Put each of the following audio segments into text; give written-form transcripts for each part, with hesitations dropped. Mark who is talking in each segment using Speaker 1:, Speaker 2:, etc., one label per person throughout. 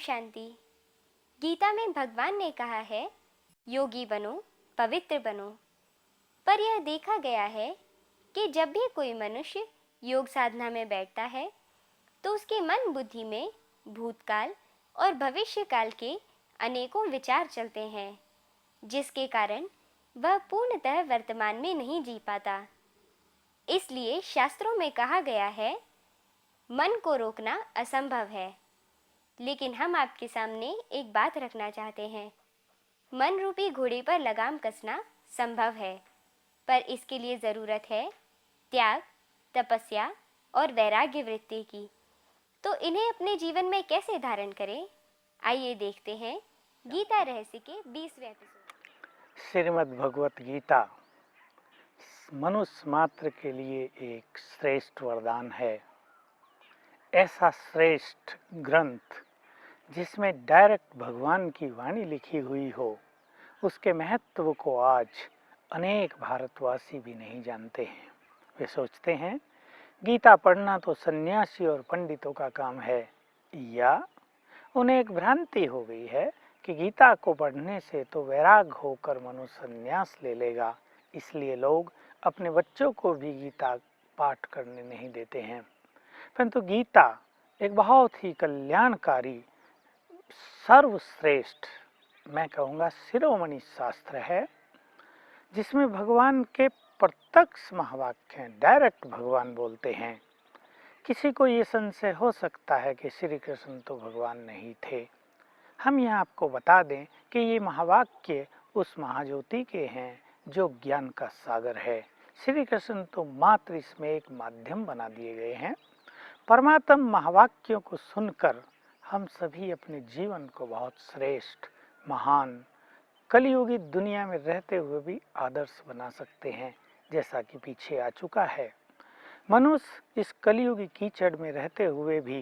Speaker 1: शांति। गीता में भगवान ने कहा है, योगी बनो, पवित्र बनो। पर यह देखा गया है कि जब भी कोई मनुष्य योग साधना में बैठता है तो उसके मन बुद्धि में भूतकाल और भविष्य काल के अनेकों विचार चलते हैं, जिसके कारण वह पूर्णतः वर्तमान में नहीं जी पाता। इसलिए शास्त्रों में कहा गया है, मन को रोकना असंभव है। लेकिन हम आपके सामने एक बात रखना चाहते हैं। मन रूपी घोड़े पर लगाम कसना संभव है, पर इसके लिए ज़रूरत है त्याग, तपस्या और वैराग्य वृत्ति की। तो इन्हें अपने जीवन में कैसे धारण करें, आइए देखते हैं गीता रहस्य के 20वें एपिसोड।
Speaker 2: श्रीमद् भगवत गीता मनुष्य मात्र के लिए एक श्रेष्ठ वरदान है। ऐसा श्रेष्ठ ग्रंथ जिसमें डायरेक्ट भगवान की वाणी लिखी हुई हो, उसके महत्व को आज अनेक भारतवासी भी नहीं जानते हैं। वे सोचते हैं गीता पढ़ना तो सन्यासी और पंडितों का काम है, या उन्हें एक भ्रांति हो गई है कि गीता को पढ़ने से तो वैराग होकर मनुष्य संन्यास ले लेगा, इसलिए लोग अपने बच्चों को भी गीता पाठ करने नहीं देते हैं। परंतु गीता एक बहुत ही कल्याणकारी, सर्वश्रेष्ठ, मैं कहूँगा शिरोमणि शास्त्र है, जिसमें भगवान के प्रत्यक्ष महावाक्य हैं। डायरेक्ट भगवान बोलते हैं। किसी को ये संशय हो सकता है कि श्री कृष्ण तो भगवान नहीं थे। हम यहाँ आपको बता दें कि ये महावाक्य उस महाज्योति के हैं जो ज्ञान का सागर है। श्री कृष्ण तो मात्र इसमें एक माध्यम बना दिए गए हैं। परमात्म महावाक्यों को सुनकर हम सभी अपने जीवन को बहुत श्रेष्ठ, महान, कलियुगी दुनिया में रहते हुए भी आदर्श बना सकते हैं, जैसा कि पीछे आ चुका है। मनुष्य इस कलियुगी कीचड़ में रहते हुए भी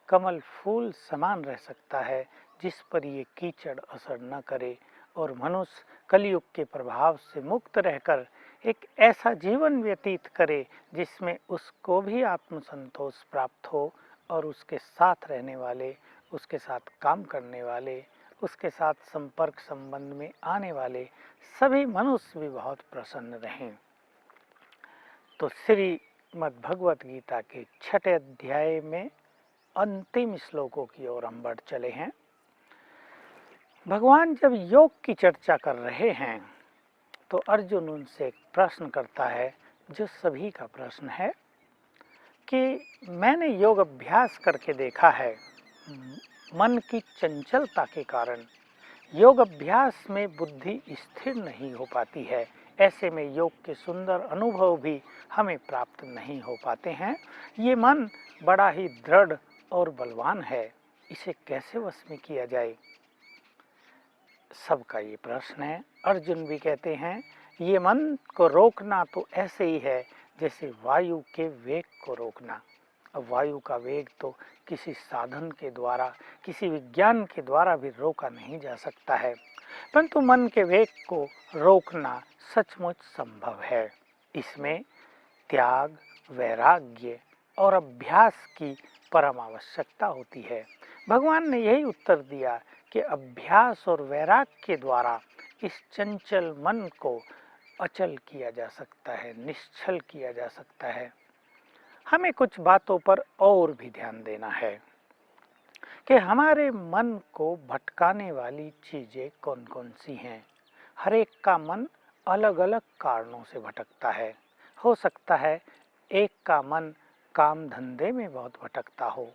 Speaker 2: कमल फूल समान रह सकता है, जिस पर ये कीचड़ असर न करे, और मनुष्य कलियुग के प्रभाव से मुक्त रहकर एक ऐसा जीवन व्यतीत करे जिसमें उसको भी आत्मसंतोष प्राप्त हो, और उसके साथ रहने वाले, उसके साथ काम करने वाले, उसके साथ संपर्क संबंध में आने वाले सभी मनुष्य भी बहुत प्रसन्न रहें। तो श्रीमद् भगवत गीता के 6ठे अध्याय में अंतिम श्लोकों की ओर हम बढ़ चले हैं। भगवान जब योग की चर्चा कर रहे हैं तो अर्जुन उनसे एक प्रश्न करता है, जो सभी का प्रश्न है, कि मैंने योग अभ्यास करके देखा है, मन की चंचलता के कारण योग अभ्यास में बुद्धि स्थिर नहीं हो पाती है। ऐसे में योग के सुंदर अनुभव भी हमें प्राप्त नहीं हो पाते हैं। ये मन बड़ा ही दृढ़ और बलवान है, इसे कैसे वश में किया जाए? सबका ये प्रश्न है। अर्जुन भी कहते हैं, ये मन को रोकना तो ऐसे ही है जैसे वायु के वेग को रोकना। अब वायु का वेग तो किसी साधन के द्वारा, किसी विज्ञान के द्वारा भी रोका नहीं जा सकता है, परंतु मन के वेग को रोकना सचमुच संभव है। इसमें त्याग, वैराग्य और अभ्यास की परम आवश्यकता होती है। भगवान ने यही उत्तर दिया कि अभ्यास और वैराग्य के द्वारा इस चंचल मन को अचल किया जा सकता है, निश्चल किया जा सकता है। हमें कुछ बातों पर और भी ध्यान देना है कि हमारे मन को भटकाने वाली चीज़ें कौन कौन सी हैं। हर एक का मन अलग अलग कारणों से भटकता है। हो सकता है एक का मन काम धंधे में बहुत भटकता हो,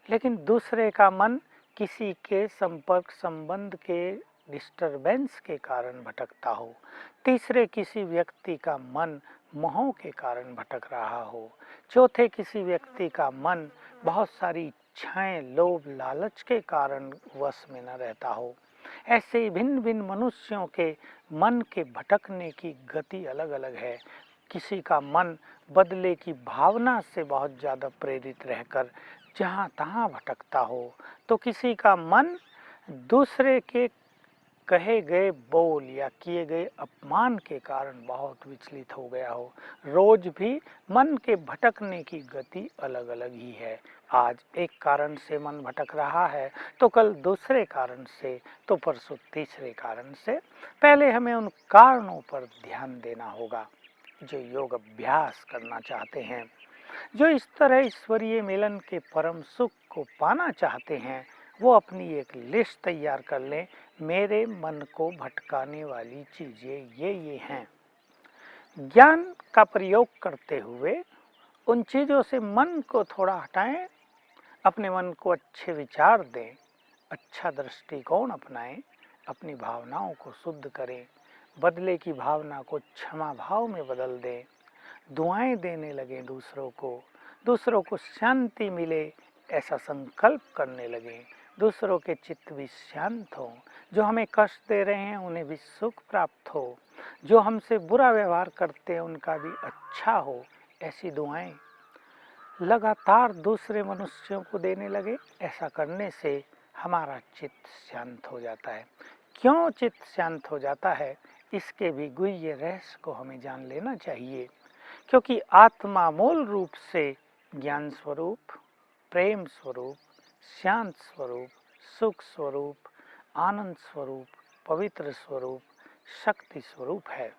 Speaker 2: लेकिन दूसरे का मन किसी के संपर्क संबंध के डिस्टरबेंस के कारण भटकता हो, तीसरे किसी व्यक्ति का मन मोह के कारण भटक रहा हो, चौथे किसी व्यक्ति का मन बहुत सारी इच्छाएं, लोभ, लालच के कारण वश में न रहता हो। ऐसे ही भिन्न भिन्न मनुष्यों के मन के भटकने की गति अलग अलग है। किसी का मन बदले की भावना से बहुत ज़्यादा प्रेरित रहकर जहाँ तहाँ भटकता हो, तो किसी का मन दूसरे के कहे गए बोल या किए गए अपमान के कारण बहुत विचलित हो गया हो। रोज भी मन के भटकने की गति अलग अलग ही है। आज एक कारण से मन भटक रहा है तो कल दूसरे कारण से, तो परसों तीसरे कारण से। पहले हमें उन कारणों पर ध्यान देना होगा। जो योग अभ्यास करना चाहते हैं, जो इस तरह ईश्वरीय मिलन के परम सुख को पाना चाहते हैं, वो अपनी एक लिस्ट तैयार कर लें। मेरे मन को भटकाने वाली चीजें ये हैं। ज्ञान का प्रयोग करते हुए उन चीजों से मन को थोड़ा हटाएं, अपने मन को अच्छे विचार दें, अच्छा दृष्टिकोण अपनाएं, अपनी भावनाओं को शुद्ध करें, बदले की भावना को क्षमा भाव में बदल दें, दुआएं देने लगे दूसरों को शांति मिले ऐसा संकल्प करने लगे, दूसरों के चित्त भी शांत हो, जो हमें कष्ट दे रहे हैं उन्हें भी सुख प्राप्त हो, जो हमसे बुरा व्यवहार करते हैं उनका भी अच्छा हो, ऐसी दुआएं लगातार दूसरे मनुष्यों को देने लगे। ऐसा करने से हमारा चित्त शांत हो जाता है। क्यों चित्त शांत हो जाता है, इसके भी गुह्य रहस्य को हमें जान लेना चाहिए। क्योंकि आत्मा मूल रूप से ज्ञान स्वरूप, प्रेम स्वरूप, शांत स्वरूप, सुख स्वरूप, आनंद स्वरूप, पवित्र स्वरूप, शक्ति स्वरूप है।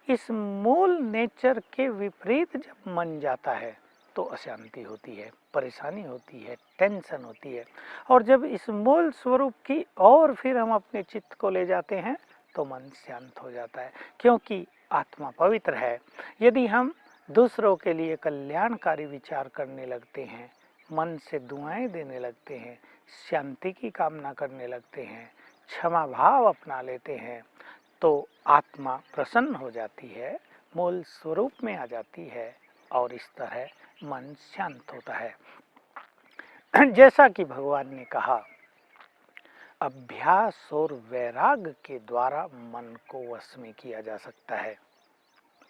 Speaker 2: इस मूल नेचर के विपरीत जब मन जाता है तो अशांति होती है, परेशानी होती है, टेंशन होती है। और जब इस मूल स्वरूप की और फिर हम अपने चित्त को ले जाते हैं तो मन शांत हो जाता है, क्योंकि आत्मा पवित्र है। यदि हम दूसरों के लिए कल्याणकारी विचार करने लगते हैं, मन से दुआएं देने लगते हैं, शांति की कामना करने लगते हैं, क्षमा भाव अपना लेते हैं, तो आत्मा प्रसन्न हो जाती है, मूल स्वरूप में आ जाती है और इस तरह मन शांत होता है। जैसा कि भगवान ने कहा, अभ्यास और वैराग्य के द्वारा मन को वश में किया जा सकता है।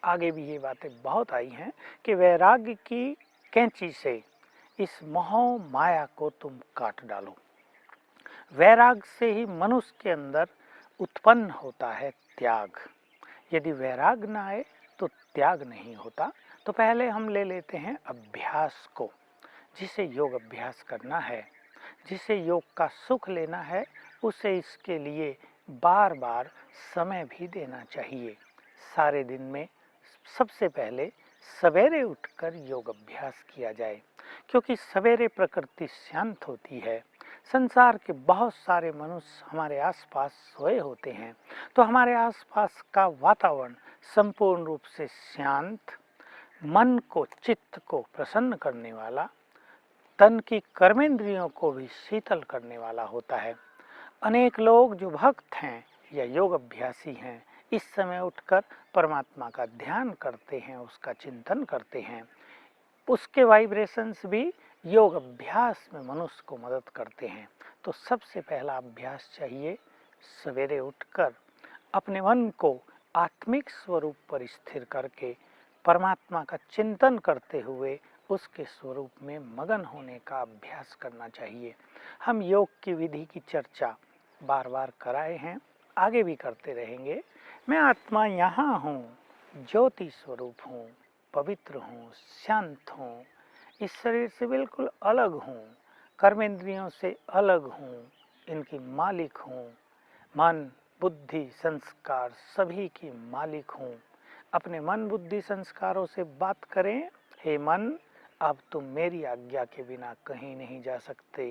Speaker 2: आगे भी ये बातें बहुत आई हैं कि वैराग्य की कैंची से इस मोह माया को तुम काट डालो। वैराग्य से ही मनुष्य के अंदर उत्पन्न होता है त्याग। यदि वैराग्य ना आए तो त्याग नहीं होता। तो पहले हम ले लेते हैं अभ्यास को। जिसे योग अभ्यास करना है, जिसे योग का सुख लेना है, उसे इसके लिए बार बार समय भी देना चाहिए। सारे दिन में सबसे पहले सवेरे उठकर योग अभ्यास किया जाए, क्योंकि सवेरे प्रकृति शांत होती है। संसार के बहुत सारे मनुष्य हमारे आसपास सोए होते हैं, तो हमारे आसपास का वातावरण संपूर्ण रूप से शांत, मन को, चित्त को प्रसन्न करने वाला, तन की कर्मेंद्रियों को भी शीतल करने वाला होता है। अनेक लोग जो भक्त हैं या योग अभ्यासी हैं, इस समय उठकर परमात्मा का ध्यान करते हैं, उसका चिंतन करते हैं। उसके वाइब्रेशंस भी योग अभ्यास में मनुष्य को मदद करते हैं। तो सबसे पहला अभ्यास चाहिए, सवेरे उठकर अपने मन को आत्मिक स्वरूप पर स्थिर करके परमात्मा का चिंतन करते हुए उसके स्वरूप में मगन होने का अभ्यास करना चाहिए। हम योग की विधि की चर्चा बार बार कराए हैं, आगे भी करते रहेंगे। मैं आत्मा यहाँ हूँ, ज्योति स्वरूप हूँ, पवित्र हूँ, शांत हूँ, इस शरीर से बिल्कुल अलग हूँ, कर्मेंद्रियों से अलग हूँ, इनकी मालिक हूँ, मन, बुद्धि, संस्कार सभी की मालिक हूँ। अपने मन, बुद्धि, संस्कारों से बात करें, हे मन, अब तुम मेरी आज्ञा के बिना कहीं नहीं जा सकते।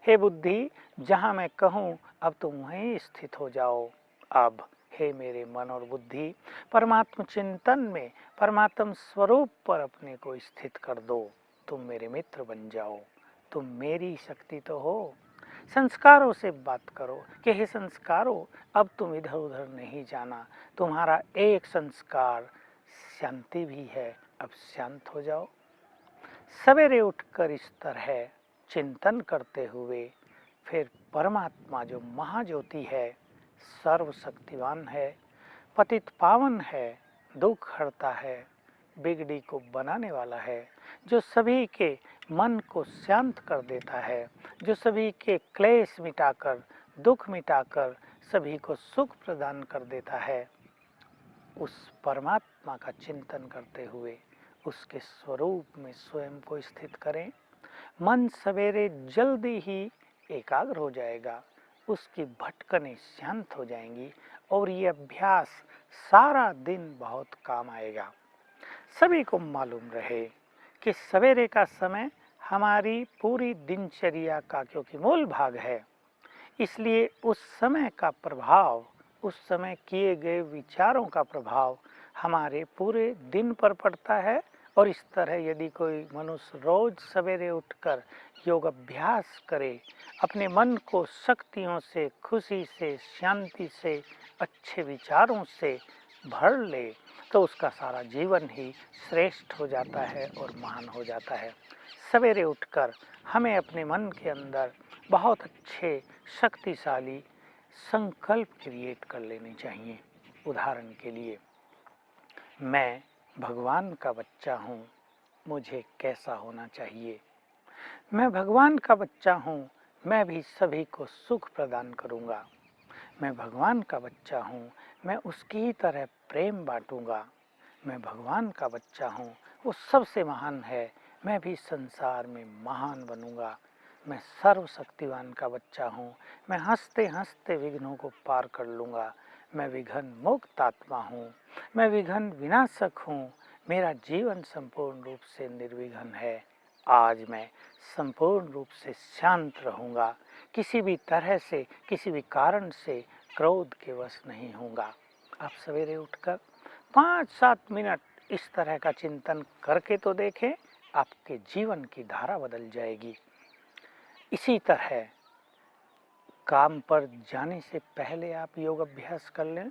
Speaker 2: हे बुद्धि, जहाँ मैं कहूँ अब तुम वहीं स्थित हो जाओ। अब हे मेरे मन और बुद्धि, परमात्म चिंतन में परमात्म स्वरूप पर अपने को स्थित कर दो। तुम मेरे मित्र बन जाओ, तुम मेरी शक्ति तो हो। संस्कारों से बात करो कि हे संस्कारों, अब तुम इधर उधर नहीं जाना, तुम्हारा एक संस्कार शांति भी है, अब शांत हो जाओ। सवेरे उठकर इस तरह चिंतन करते हुए फिर परमात्मा जो महाज्योति है, सर्वशक्तिवान है, पतित पावन है, दुख हरता है, बिगड़ी को बनाने वाला है, जो सभी के मन को शांत कर देता है, जो सभी के क्लेश मिटाकर, दुख मिटाकर सभी को सुख प्रदान कर देता है, उस परमात्मा का चिंतन करते हुए उसके स्वरूप में स्वयं को स्थित करें। मन सवेरे जल्दी ही एकाग्र हो जाएगा, उसकी भटकनें शांत हो जाएंगी और ये अभ्यास सारा दिन बहुत काम आएगा। सभी को मालूम रहे कि सवेरे का समय हमारी पूरी दिनचर्या का क्योंकि मूल भाग है, इसलिए उस समय का प्रभाव, उस समय किए गए विचारों का प्रभाव हमारे पूरे दिन पर पड़ता है। और इस तरह यदि कोई मनुष्य रोज सवेरे उठकर योग अभ्यास करे, अपने मन को शक्तियों से, खुशी से, शांति से, अच्छे विचारों से भर ले, तो उसका सारा जीवन ही श्रेष्ठ हो जाता है और महान हो जाता है। सवेरे उठकर हमें अपने मन के अंदर बहुत अच्छे शक्तिशाली संकल्प क्रिएट कर लेने चाहिए। उदाहरण के लिए, मैं भगवान का बच्चा हूँ, मुझे कैसा होना चाहिए? मैं भगवान का बच्चा हूँ, मैं भी सभी को सुख प्रदान करूँगा। मैं भगवान का बच्चा हूँ, मैं उसकी ही तरह प्रेम बांटूंगा। मैं भगवान का बच्चा हूँ, वो सबसे महान है, मैं भी संसार में महान बनूंगा। मैं सर्वशक्तिवान का बच्चा हूँ, मैं हंसते हंसते विघ्नों को पार कर लूँगा। मैं विघ्न मुक्त आत्मा हूँ, मैं विघ्न विनाशक हूँ, मेरा जीवन संपूर्ण रूप से निर्विघ्न है। आज मैं संपूर्ण रूप से शांत रहूँगा, किसी भी तरह से, किसी भी कारण से क्रोध के वश नहीं होऊंगा। आप सवेरे उठकर 5-7 मिनट इस तरह का चिंतन करके तो देखें, आपके जीवन की धारा बदल जाएगी। इसी तरह काम पर जाने से पहले आप योग अभ्यास कर लें।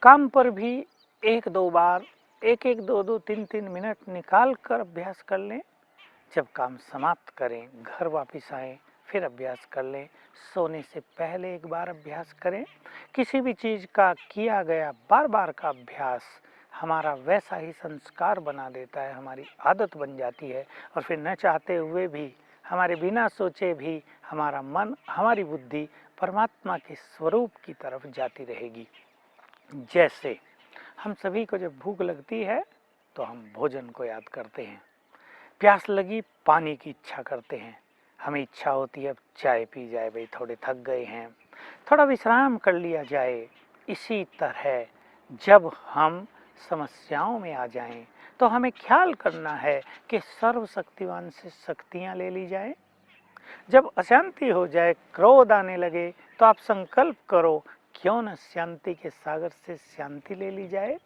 Speaker 2: काम पर भी 1-2 बार, 1-1, 2-2, 3-3 मिनट निकाल कर अभ्यास कर लें। जब काम समाप्त करें, घर वापस आएं, फिर अभ्यास कर लें। सोने से पहले एक बार अभ्यास करें। किसी भी चीज़ का किया गया बार बार का अभ्यास हमारा वैसा ही संस्कार बना देता है, हमारी आदत बन जाती है और फिर न चाहते हुए भी, हमारे बिना सोचे भी हमारा मन, हमारी बुद्धि परमात्मा के स्वरूप की तरफ जाती रहेगी। जैसे हम सभी को जब भूख लगती है तो हम भोजन को याद करते हैं, प्यास लगी पानी की इच्छा करते हैं, हमें इच्छा होती है अब चाय पी जाए, भाई थोड़े थक गए हैं, थोड़ा विश्राम कर लिया जाए। इसी तरह जब हम समस्याओं में आ जाएं तो हमें ख्याल करना है कि सर्वशक्तिवान से शक्तियां ले ली जाए। जब अशांति हो जाए, क्रोध आने लगे, तो आप संकल्प करो क्यों न शांति के सागर से शांति ले ली जाए।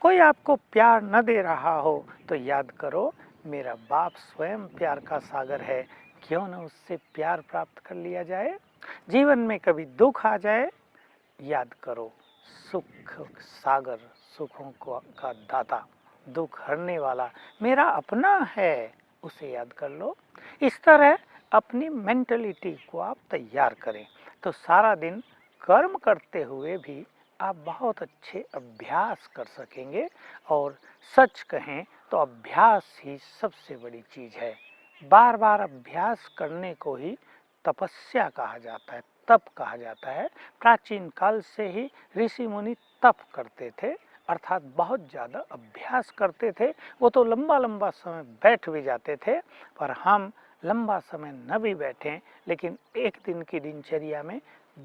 Speaker 2: कोई आपको प्यार न दे रहा हो तो याद करो मेरा बाप स्वयं प्यार का सागर है, क्यों न उससे प्यार प्राप्त कर लिया जाए। जीवन में कभी दुख आ जाए, याद करो सुख सागर, सुखों का दाता, दुख हरने वाला मेरा अपना है, उसे याद कर लो। इस तरह अपनी मेंटलिटी को आप तैयार करें तो सारा दिन कर्म करते हुए भी आप बहुत अच्छे अभ्यास कर सकेंगे। और सच कहें तो अभ्यास ही सबसे बड़ी चीज़ है। बार बार अभ्यास करने को ही तपस्या कहा जाता है, तप कहा जाता है। प्राचीन काल से ही ऋषि मुनि तप करते थे, अर्थात बहुत ज़्यादा अभ्यास करते थे। वो तो लंबा लंबा समय बैठ भी जाते थे, पर हम लंबा समय न भी बैठें, लेकिन एक दिन की दिनचर्या में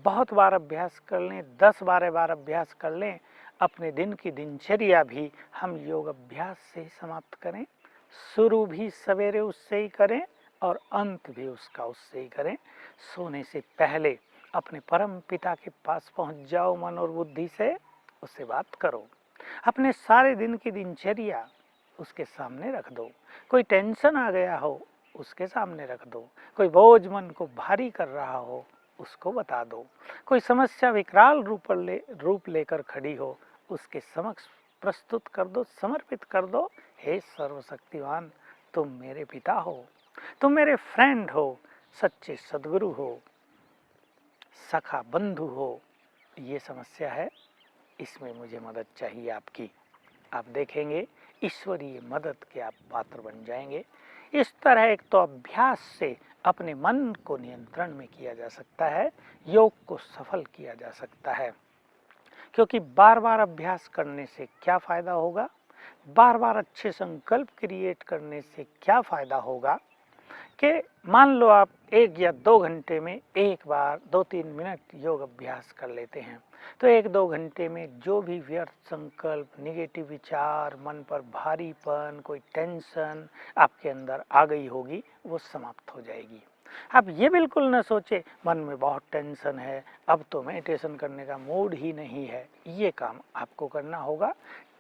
Speaker 2: बहुत बार अभ्यास कर लें, 10-12 बार अभ्यास कर लें। अपने दिन की दिनचर्या भी हम योग अभ्यास से ही समाप्त करें। शुरू भी सवेरे उससे ही करें और अंत भी उसका उससे ही करें। सोने से पहले अपने परम पिता के पास पहुंच जाओ, मन और बुद्धि से उससे बात करो। अपने सारे दिन की दिनचर्या उसके सामने रख दो। कोई टेंशन आ गया हो, उसके सामने रख दो। कोई बोझ मन को भारी कर रहा हो, उसको बता दो। कोई समस्या विकराल रूप लेकर खड़ी हो, उसके समक्ष प्रस्तुत कर दो, समर्पित कर दो। हे सर्वशक्तिवान, तुम मेरे पिता हो, तुम मेरे फ्रेंड हो, सच्चे सद्गुरु हो, सखा बंधु हो। ये समस्या है, इसमें मुझे मदद चाहिए आपकी। आप देखेंगे ईश्वरीय मदद के आप पात्र बन जाएंगे। इस तरह एक तो अभ्यास से अपने मन को नियंत्रण में किया जा सकता है, योग को सफल किया जा सकता है। क्योंकि बार बार अभ्यास करने से क्या फायदा होगा, बार बार अच्छे संकल्प क्रिएट करने से क्या फायदा होगा कि मान लो आप 1 या 2 घंटे में एक बार 2-3 मिनट योग अभ्यास कर लेते हैं, तो 1-2 घंटे में जो भी व्यर्थ संकल्प, नेगेटिव विचार, मन पर भारीपन, कोई टेंशन आपके अंदर आ गई होगी, वो समाप्त हो जाएगी। आप ये बिल्कुल न सोचे मन में बहुत टेंशन है, अब तो मेडिटेशन करने का मूड ही नहीं है। ये काम आपको करना होगा।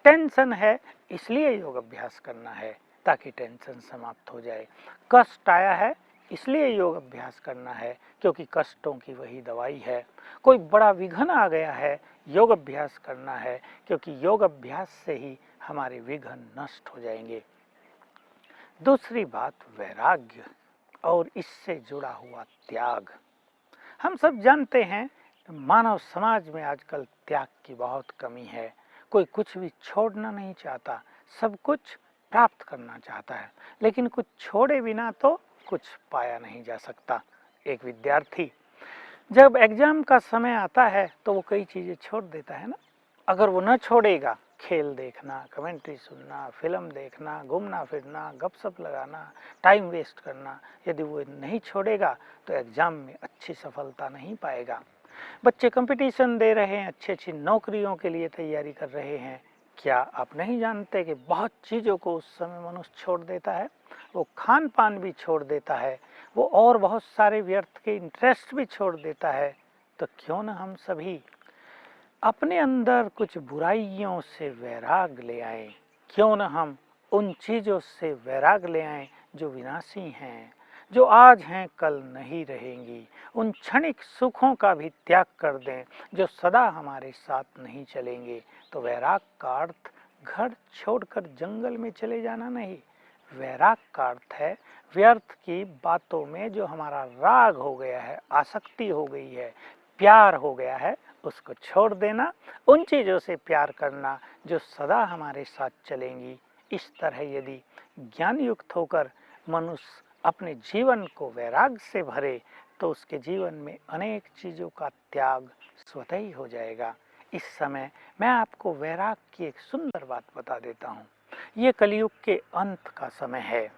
Speaker 2: टेंशन है इसलिए योग अभ्यास करना है ताकि टेंशन समाप्त हो जाए। कष्ट आया है इसलिए योग अभ्यास करना है क्योंकि कष्टों की वही दवाई है। कोई बड़ा विघ्न आ गया है, योग अभ्यास करना है क्योंकि योग अभ्यास से ही हमारे विघ्न नष्ट हो जाएंगे। दूसरी बात वैराग्य और इससे जुड़ा हुआ त्याग। हम सब जानते हैं मानव समाज में आजकल त्याग की बहुत कमी है। कोई कुछ भी छोड़ना नहीं चाहता, सब कुछ प्राप्त करना चाहता है, लेकिन कुछ छोड़े बिना तो कुछ पाया नहीं जा सकता। एक विद्यार्थी जब एग्जाम का समय आता है तो वो कई चीज़ें छोड़ देता है ना। अगर वो न छोड़ेगा, खेल देखना, कमेंट्री सुनना, फिल्म देखना, घूमना फिरना, गपशप लगाना, टाइम वेस्ट करना, यदि वो नहीं छोड़ेगा तो एग्ज़ाम में अच्छी सफलता नहीं पाएगा। बच्चे कंपटीशन दे रहे हैं, अच्छी अच्छी नौकरियों के लिए तैयारी कर रहे हैं। क्या आप नहीं जानते कि बहुत चीज़ों को उस समय मनुष्य छोड़ देता है? वो खान पान भी छोड़ देता है, वो और बहुत सारे व्यर्थ के इंटरेस्ट भी छोड़ देता है। तो क्यों न हम सभी अपने अंदर कुछ बुराइयों से वैराग ले आएं? क्यों न हम उन चीज़ों से वैराग ले आएं जो विनाशी हैं, जो आज हैं कल नहीं रहेंगी। उन क्षणिक सुखों का भी त्याग कर दें जो सदा हमारे साथ नहीं चलेंगे। तो वैराग का अर्थ घर छोड़कर जंगल में चले जाना नहीं। वैराग का अर्थ है व्यर्थ की बातों में जो हमारा राग हो गया है, आसक्ति हो गई है, प्यार हो गया है, उसको छोड़ देना। उन चीज़ों से प्यार करना जो सदा हमारे साथ चलेंगी। इस तरह यदि ज्ञान युक्त होकर मनुष्य अपने जीवन को वैराग से भरे तो उसके जीवन में अनेक चीज़ों का त्याग स्वतः ही हो जाएगा। इस समय मैं आपको वैराग की एक सुंदर बात बता देता हूँ। ये कलयुग के अंत का समय है।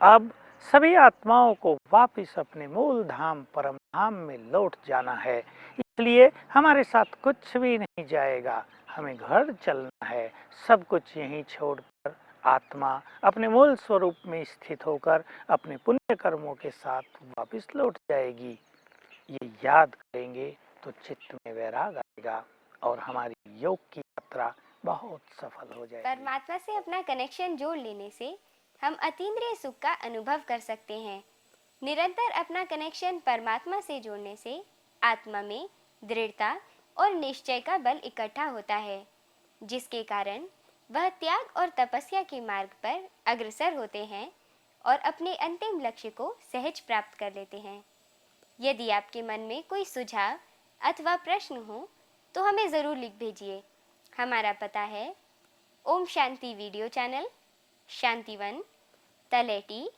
Speaker 2: अब सभी आत्माओं को वापस अपने मूल धाम परम धाम में लौट जाना है। इसलिए हमारे साथ कुछ भी नहीं जाएगा, हमें घर चलना है। सब कुछ यहीं छोड़कर आत्मा अपने मूल स्वरूप में स्थित होकर अपने पुण्य कर्मों के साथ वापस लौट जाएगी। ये याद करेंगे तो चित्त में वैराग आएगा और हमारी योग की यात्रा बहुत सफल हो जाएगी।
Speaker 1: परमात्मा से अपना कनेक्शन जोड़ लेने से हम अतीन्द्रिय सुख का अनुभव कर सकते हैं। निरंतर अपना कनेक्शन परमात्मा से जोड़ने से आत्मा में दृढ़ता और निश्चय का बल इकट्ठा होता है, जिसके कारण वह त्याग और तपस्या के मार्ग पर अग्रसर होते हैं और अपने अंतिम लक्ष्य को सहज प्राप्त कर लेते हैं। यदि आपके मन में कोई सुझाव अथवा प्रश्न हो तो हमें ज़रूर लिख भेजिए। हमारा पता है Om Shanti video channel, Shantivan, Taleti,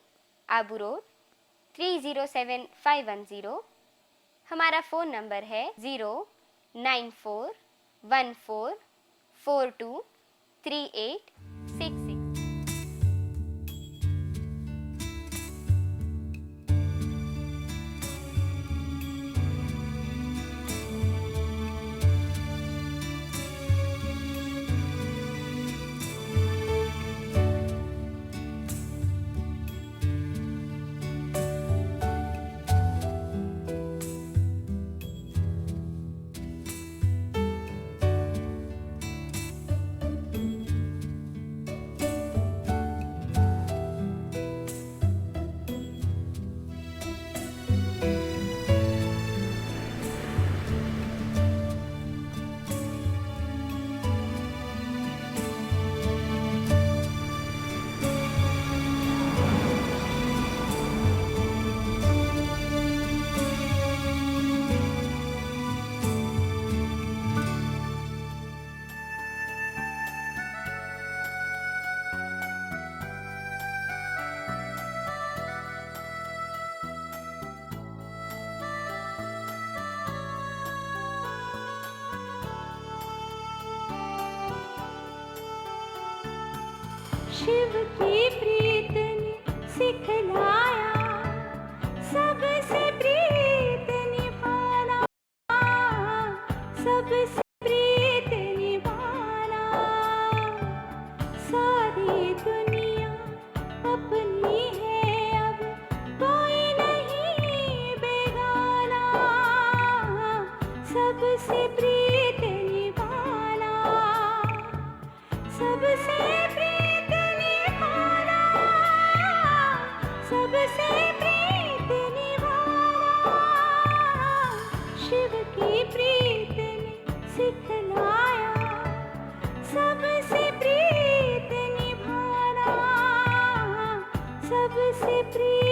Speaker 1: Abu Road, 307510। हमारा फ़ोन नंबर है 09414423866। शिव की प्रीत ने सिखलाया सबसे प्रीत निभाना, सबसे प्रीत निभाना। सारी दुनिया अपनी है अब कोई नहीं बेगाना, सबसे प्रीत निभाना, सबसे प्रीत निभाना, सबसे प्रीत निभाना। शिव की प्रीत ने सिखलाया सबसे प्रीत निभाना, सबसे प्रीत